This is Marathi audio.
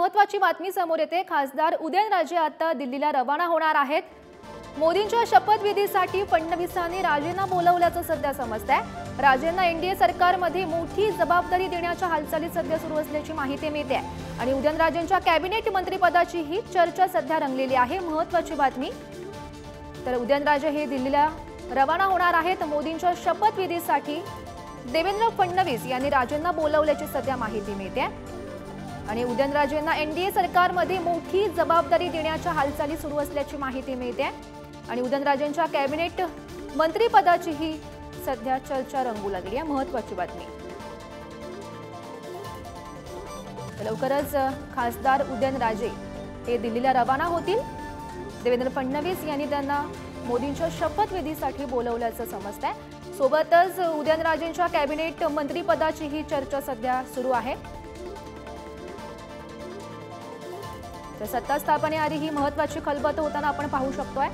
महत्त्वाची बातमी समोर येते। खासदार उदयनराजे आता दिल्लीला रवाना होणार आहेत। मोदींच्या शपथविधीसाठी फडणवीसांनी राजेंना बोलावल्याचं सध्या समजतंय। राजेंना एनडीए सरकारमध्ये मोठी जबाबदारी देण्याच्या हालचाली सध्या सुरू असल्याची माहिती मिळते आणि उदयनराजेंच्या कॅबिनेट मंत्रिपदाची ही चर्चा सध्या रंगलेली आहे। महत्त्वाची बातमी तर उदयनराजे हे दिल्लीला रवाना होणार आहेत। मोदींच्या शपथविधीसाठी देवेंद्र फडणवीस यांनी राजेंना बोलावल्याची सध्या माहिती मिळते आणि उदयनराजेंना एनडीए सरकारमध्ये मोठी जबाबदारी देण्याच्या हालचाली सुरू असल्याची माहिती मिळते आणि उदयनराजेंच्या कॅबिनेट मंत्रिपदाची ही सध्या चर्चा रंगू लागली आहे। महत्त्वाची बातमी लवकरच खासदार उदयनराजे हे दिल्लीला रवाना होतील। देवेंद्र फडणवीस यांनी त्यांना मोदींच्या शपथविधीसाठी बोलावल्याचं समजतंय। सोबतच उदयनराजेंच्या कॅबिनेट मंत्रिपदाची ही चर्चा सध्या सुरू आहे। तर सत्ता स्थापनेआधी ही महत्त्वाची खलबत होताना आपण पाहू शकतोय।